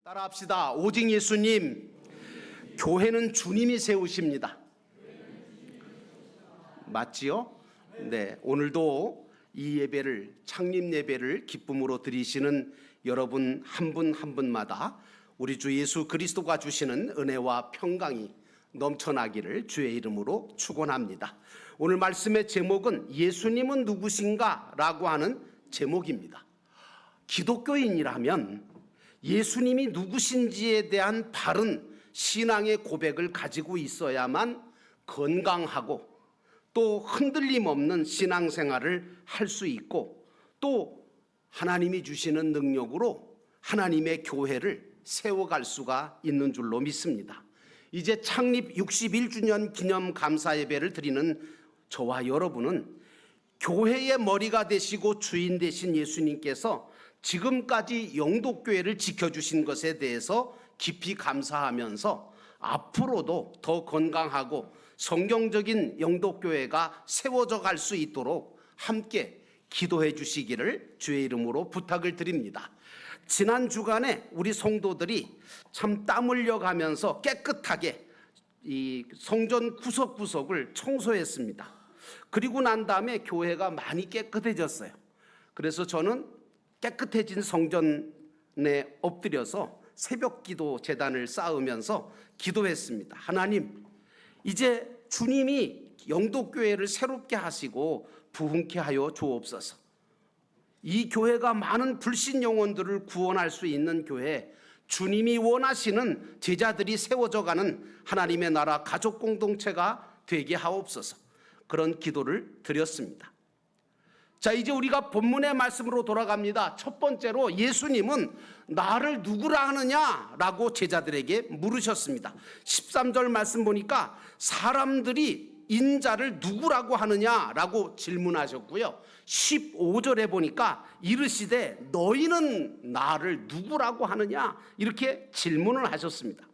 따라합시다. 오직 예수님. 교회는 주님이 세우십니다. 맞지요? 네, 오늘도 이 예배를, 창립 예배를 기쁨으로 드리시는 여러분 한 분 한 분마다 우리 주 예수 그리스도가 주시는 은혜와 평강이 넘쳐나기를 주의 이름으로 축원합니다. 오늘 말씀의 제목은 예수님은 누구신가? 라고 하는 제목입니다. 기독교인이라면 예수님이 누구신지에 대한 바른 신앙의 고백을 가지고 있어야만 건강하고 또 흔들림 없는 신앙생활을 할 수 있고 또 하나님이 주시는 능력으로 하나님의 교회를 세워갈 수가 있는 줄로 믿습니다. 이제 창립 61주년 기념 감사 예배를 드리는 저와 여러분은 교회의 머리가 되시고 주인 되신 예수님께서 지금까지 영독교회를 지켜주신 것에 대해서 깊이 감사하면서 앞으로도 더 건강하고 성경적인 영독교회가 세워져 갈 수 있도록 함께 기도해 주시기를 주의 이름으로 부탁을 드립니다. 지난 주간에 우리 성도들이 참 땀 흘려가면서 깨끗하게 이 성전 구석구석을 청소했습니다. 그리고 난 다음에 교회가 많이 깨끗해졌어요. 그래서 저는 깨끗해진 성전에 엎드려서 새벽 기도 제단을 쌓으면서 기도했습니다. 하나님, 이제 주님이 영독교회를 새롭게 하시고 부흥케 하여 주옵소서. 이 교회가 많은 불신 영혼들을 구원할 수 있는 교회, 주님이 원하시는 제자들이 세워져 가는 하나님의 나라 가족 공동체가 되게 하옵소서. 그런 기도를 드렸습니다. 자, 이제 우리가 본문의 말씀으로 돌아갑니다. 첫 번째로 예수님은 나를 누구라 하느냐라고 제자들에게 물으셨습니다. 13절 말씀 보니까 사람들이 인자를 누구라고 하느냐라고 질문하셨고요. 15절에 보니까 이르시되 너희는 나를 누구라고 하느냐 이렇게 질문을 하셨습니다.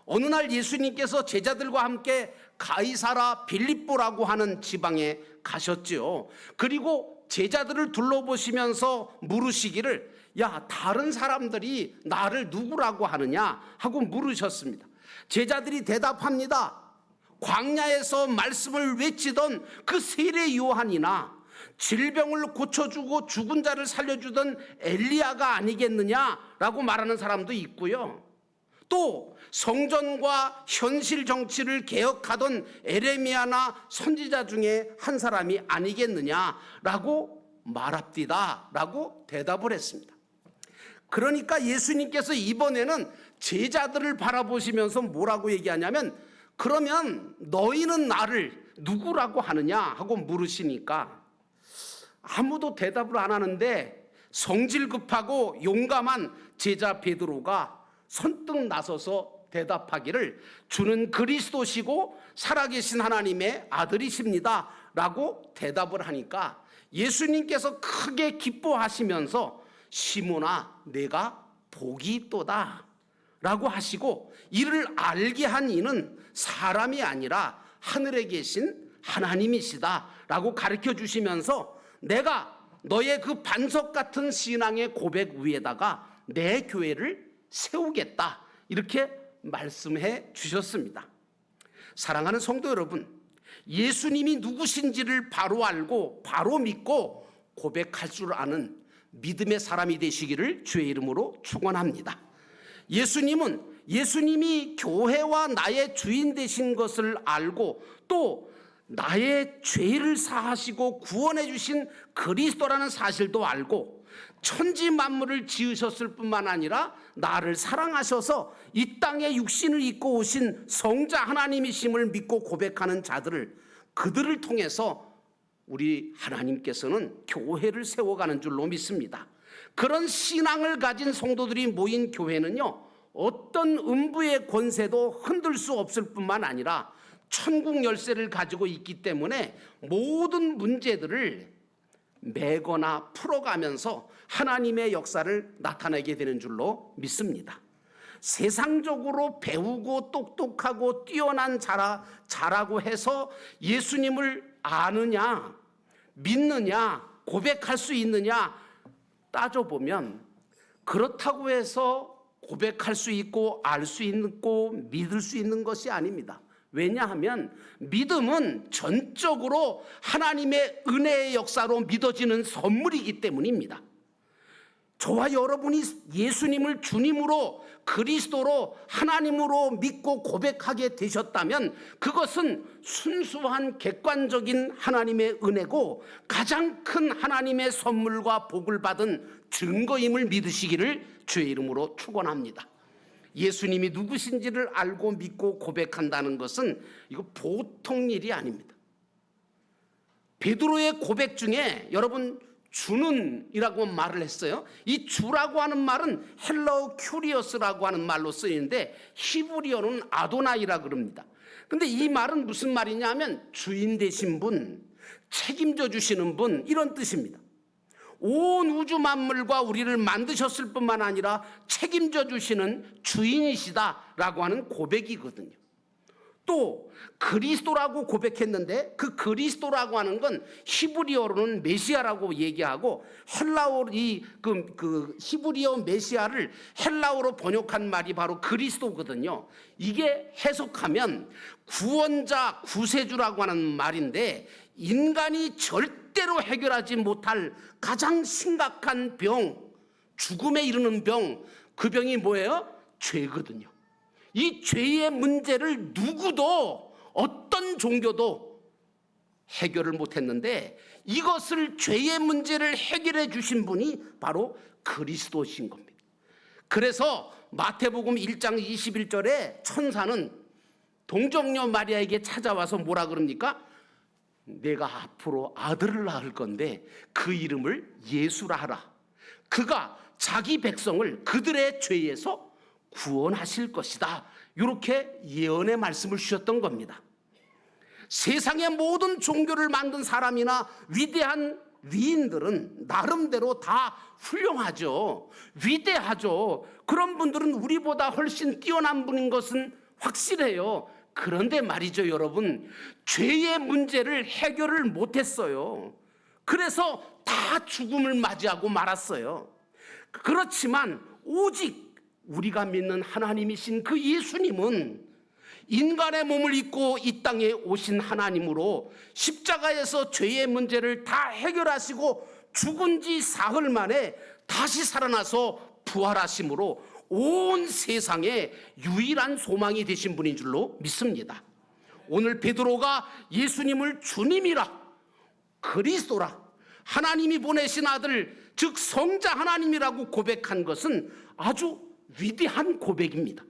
어느 날 예수님께서 제자들과 함께 가이사라 빌립보라고 하는 지방에 가셨지요. 그리고 제자들을 둘러보시면서 물으시기를 야, 다른 사람들이 나를 누구라고 하느냐 하고 물으셨습니다. 제자들이 대답합니다. 광야에서 말씀을 외치던 그 세례 요한이나 질병을 고쳐주고 죽은 자를 살려주던 엘리야가 아니겠느냐라고 말하는 사람도 있고요. 또 성전과 현실 정치를 개혁하던 에레미야나 선지자 중에 한 사람이 아니겠느냐라고 말합디다라고 대답을 했습니다. 그러니까 예수님께서 이번에는 제자들을 바라보시면서 뭐라고 얘기하냐면 그러면 너희는 나를 누구라고 하느냐 하고 물으시니까 아무도 대답을 안 하는데 성질 급하고 용감한 제자 베드로가 선뜻 나서서 대답하기를 주는 그리스도시고 살아계신 하나님의 아들이십니다 라고 대답을 하니까 예수님께서 크게 기뻐하시면서 시몬아 내가 복이 있도다 라고 하시고 이를 알게 한 이는 사람이 아니라 하늘에 계신 하나님이시다 라고 가르쳐 주시면서 내가 너의 그 반석 같은 신앙의 고백 위에다가 내 교회를 세우겠다 이렇게 말씀해 주셨습니다. 사랑하는 성도 여러분, 예수님이 누구신지를 바로 알고 바로 믿고 고백할 줄 아는 믿음의 사람이 되시기를 주의 이름으로 축원합니다. 예수님이 교회와 나의 주인 되신 것을 알고 또 나의 죄를 사하시고 구원해 주신 그리스도라는 사실도 알고 천지 만물을 지으셨을 뿐만 아니라 나를 사랑하셔서 이 땅에 육신을 입고 오신 성자 하나님이심을 믿고 고백하는 자들을 그들을 통해서 우리 하나님께서는 교회를 세워가는 줄로 믿습니다. 그런 신앙을 가진 성도들이 모인 교회는요, 어떤 음부의 권세도 흔들 수 없을 뿐만 아니라 천국 열쇠를 가지고 있기 때문에 모든 문제들을 매거나 풀어가면서 하나님의 역사를 나타내게 되는 줄로 믿습니다. 세상적으로 배우고 똑똑하고 뛰어난 자라고 해서 예수님을 아느냐, 믿느냐, 고백할 수 있느냐 따져보면 그렇다고 해서 고백할 수 있고 알 수 있고 믿을 수 있는 것이 아닙니다. 왜냐하면 믿음은 전적으로 하나님의 은혜의 역사로 믿어지는 선물이기 때문입니다. 저와 여러분이 예수님을 주님으로 그리스도로 하나님으로 믿고 고백하게 되셨다면 그것은 순수한 객관적인 하나님의 은혜고 가장 큰 하나님의 선물과 복을 받은 증거임을 믿으시기를 주의 이름으로 축원합니다. 예수님이 누구신지를 알고 믿고 고백한다는 것은 이거 보통 일이 아닙니다. 베드로의 고백 중에 여러분 주는이라고 말을 했어요. 이 주라고 하는 말은 헬라어 큐리어스라고 하는 말로 쓰이는데 히브리어는 아도나이라 그럽니다. 근데 이 말은 무슨 말이냐 하면 주인 되신 분, 책임져 주시는 분 이런 뜻입니다. 온 우주 만물과 우리를 만드셨을 뿐만 아니라 책임져 주시는 주인이시다라고 하는 고백이거든요. 또 그리스도라고 고백했는데 그 그리스도라고 하는 건 히브리어로는 메시아라고 얘기하고 헬라어로 그 히브리어 메시아를 헬라어로 번역한 말이 바로 그리스도거든요. 이게 해석하면 구원자, 구세주라고 하는 말인데 인간이 절대로 해결하지 못할 가장 심각한 병, 죽음에 이르는 병, 그 병이 뭐예요? 죄거든요. 이 죄의 문제를 누구도 어떤 종교도 해결을 못했는데 이것을 죄의 문제를 해결해 주신 분이 바로 그리스도신 겁니다. 그래서 마태복음 1장 21절에 천사는 동정녀 마리아에게 찾아와서 뭐라 그럽니까? 내가 앞으로 아들을 낳을 건데 그 이름을 예수라 하라. 그가 자기 백성을 그들의 죄에서 구원하실 것이다. 이렇게 예언의 말씀을 주셨던 겁니다. 세상의 모든 종교를 만든 사람이나 위대한 위인들은 나름대로 다 훌륭하죠. 위대하죠. 그런 분들은 우리보다 훨씬 뛰어난 분인 것은 확실해요. 그런데 말이죠, 여러분, 죄의 문제를 해결을 못했어요. 그래서 다 죽음을 맞이하고 말았어요. 그렇지만 오직 우리가 믿는 하나님이신 그 예수님은 인간의 몸을 입고 이 땅에 오신 하나님으로 십자가에서 죄의 문제를 다 해결하시고 죽은 지 사흘 만에 다시 살아나서 부활하심으로 온 세상에 유일한 소망이 되신 분인 줄로 믿습니다. 오늘 베드로가 예수님을 주님이라, 그리스도라, 하나님이 보내신 아들, 즉 성자 하나님이라고 고백한 것은 아주 위대한 고백입니다.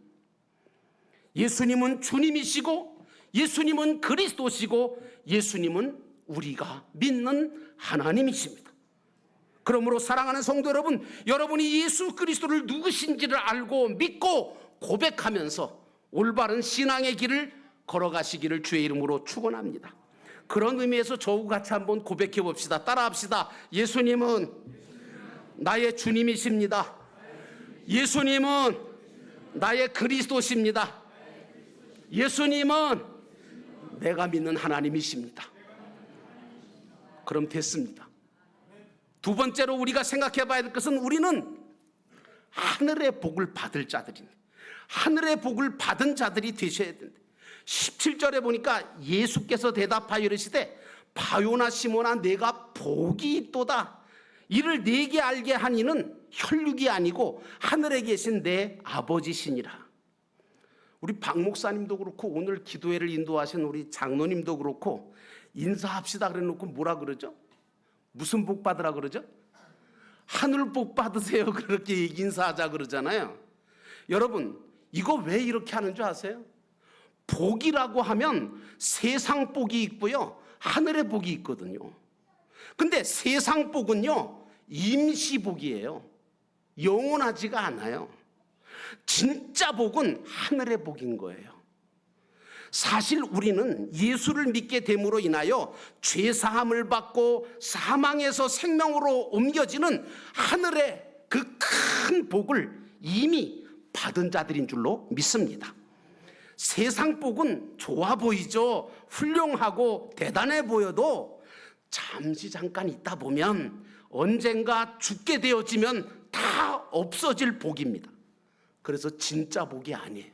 예수님은 주님이시고 예수님은 그리스도시고 예수님은 우리가 믿는 하나님이십니다. 그러므로 사랑하는 성도 여러분, 여러분이 예수 그리스도를 누구신지를 알고 믿고 고백하면서 올바른 신앙의 길을 걸어가시기를 주의 이름으로 축원합니다. 그런 의미에서 저하고 같이 한번 고백해 봅시다. 따라합시다. 예수님은 나의 주님이십니다. 예수님은 나의 그리스도십니다. 예수님은 내가 믿는 하나님이십니다. 그럼 됐습니다. 두 번째로 우리가 생각해 봐야 될 것은 우리는 하늘의 복을 받을 자들입니다. 하늘의 복을 받은 자들이 되셔야 된다. 17절에 보니까 예수께서 대답하여 이르시되 바요나 시몬아 내가 복이 있도다. 이를 네게 알게 하니는 혈육이 아니고 하늘에 계신 내 아버지시니라. 우리 박 목사님도 그렇고 오늘 기도회를 인도하신 우리 장로님도 그렇고 인사합시다 그래 놓고 뭐라 그러죠? 무슨 복 받으라 그러죠? 하늘 복 받으세요 그렇게 인사하자 그러잖아요. 여러분 이거 왜 이렇게 하는 줄 아세요? 복이라고 하면 세상 복이 있고요 하늘의 복이 있거든요. 근데 세상 복은요 임시 복이에요. 영원하지가 않아요. 진짜 복은 하늘의 복인 거예요. 사실 우리는 예수를 믿게 됨으로 인하여 죄사함을 받고 사망에서 생명으로 옮겨지는 하늘의 그 큰 복을 이미 받은 자들인 줄로 믿습니다. 세상 복은 좋아 보이죠. 훌륭하고 대단해 보여도 잠시 잠깐 있다 보면 언젠가 죽게 되어지면 다 없어질 복입니다. 그래서 진짜 복이 아니에요.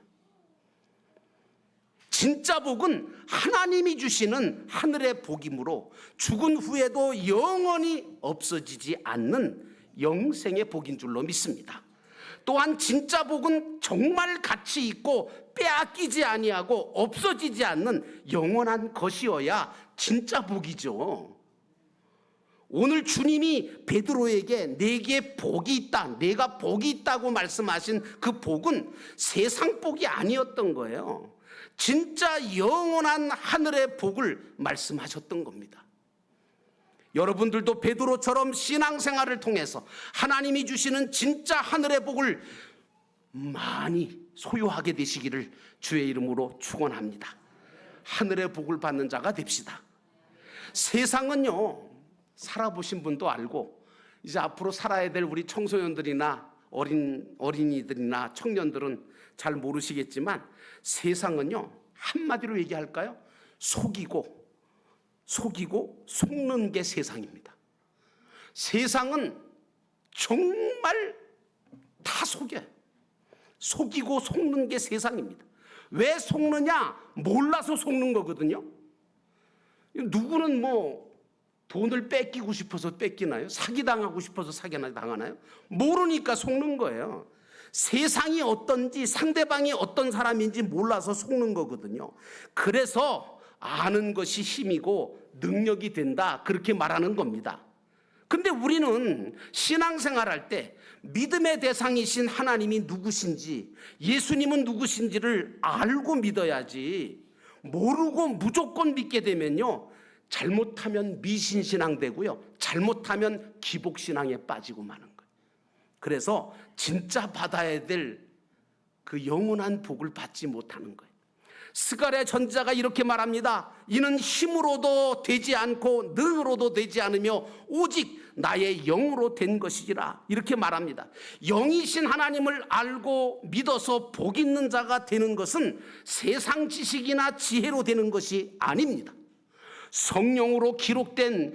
진짜 복은 하나님이 주시는 하늘의 복이므로 죽은 후에도 영원히 없어지지 않는 영생의 복인 줄로 믿습니다. 또한 진짜 복은 정말 가치 있고 빼앗기지 아니하고 없어지지 않는 영원한 것이어야 진짜 복이죠. 오늘 주님이 베드로에게 내게 복이 있다, 내가 복이 있다고 말씀하신 그 복은 세상 복이 아니었던 거예요. 진짜 영원한 하늘의 복을 말씀하셨던 겁니다. 여러분들도 베드로처럼 신앙생활을 통해서 하나님이 주시는 진짜 하늘의 복을 많이 소유하게 되시기를 주의 이름으로 축원합니다. 하늘의 복을 받는 자가 됩시다. 세상은요, 살아보신 분도 알고 이제 앞으로 살아야 될 우리 청소년들이나 어린이들이나 청년들은 잘 모르시겠지만 세상은요, 한마디로 얘기할까요? 속이고 속는 게 세상입니다. 세상은 정말 다 속여요. 속이고 속는 게 세상입니다. 왜 속느냐? 몰라서 속는 거거든요. 누구는 뭐 돈을 뺏기고 싶어서 뺏기나요? 사기당하고 싶어서 사기당하나요? 모르니까 속는 거예요. 세상이 어떤지, 상대방이 어떤 사람인지 몰라서 속는 거거든요. 그래서 아는 것이 힘이고 능력이 된다, 그렇게 말하는 겁니다. 근데 우리는 신앙생활할 때 믿음의 대상이신 하나님이 누구신지, 예수님은 누구신지를 알고 믿어야지, 모르고 무조건 믿게 되면요, 잘못하면 미신신앙 되고요, 잘못하면 기복신앙에 빠지고 마는 거예요. 그래서 진짜 받아야 될 그 영원한 복을 받지 못하는 거예요. 스가랴 전지자가 이렇게 말합니다. 이는 힘으로도 되지 않고 능으로도 되지 않으며 오직 나의 영으로 된 것이지라, 이렇게 말합니다. 영이신 하나님을 알고 믿어서 복 있는 자가 되는 것은 세상 지식이나 지혜로 되는 것이 아닙니다. 성령으로 기록된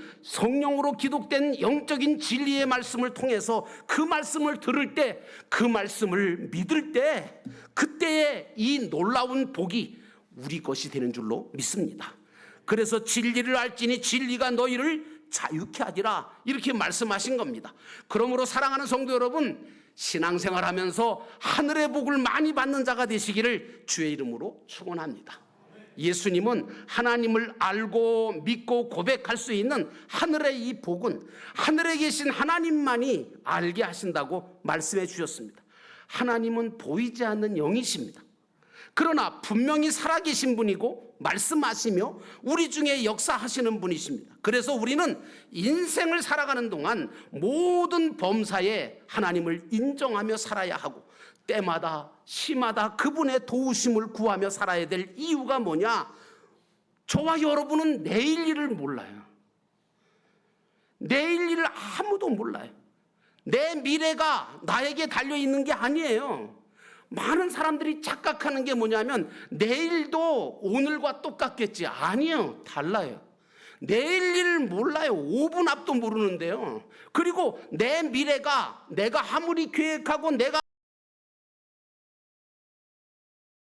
영적인 진리의 말씀을 통해서 그 말씀을 들을 때, 그 말씀을 믿을 때, 그때의 이 놀라운 복이 우리 것이 되는 줄로 믿습니다. 그래서 진리를 알지니 진리가 너희를 자유케 하리라, 이렇게 말씀하신 겁니다. 그러므로 사랑하는 성도 여러분, 신앙생활하면서 하늘의 복을 많이 받는 자가 되시기를 주의 이름으로 축원합니다. 예수님은 하나님을 알고 믿고 고백할 수 있는 하늘의 이 복은 하늘에 계신 하나님만이 알게 하신다고 말씀해 주셨습니다. 하나님은 보이지 않는 영이십니다. 그러나 분명히 살아계신 분이고 말씀하시며 우리 중에 역사하시는 분이십니다. 그래서 우리는 인생을 살아가는 동안 모든 범사에 하나님을 인정하며 살아야 하고, 때마다 시마다 그분의 도우심을 구하며 살아야 될 이유가 뭐냐? 저와 여러분은 내일 일을 몰라요. 내일 일을 아무도 몰라요. 내 미래가 나에게 달려있는 게 아니에요. 많은 사람들이 착각하는 게 뭐냐면 내일도 오늘과 똑같겠지. 아니에요. 달라요. 내일 일을 몰라요. 5분 앞도 모르는데요. 그리고 내 미래가 내가 아무리 계획하고 내가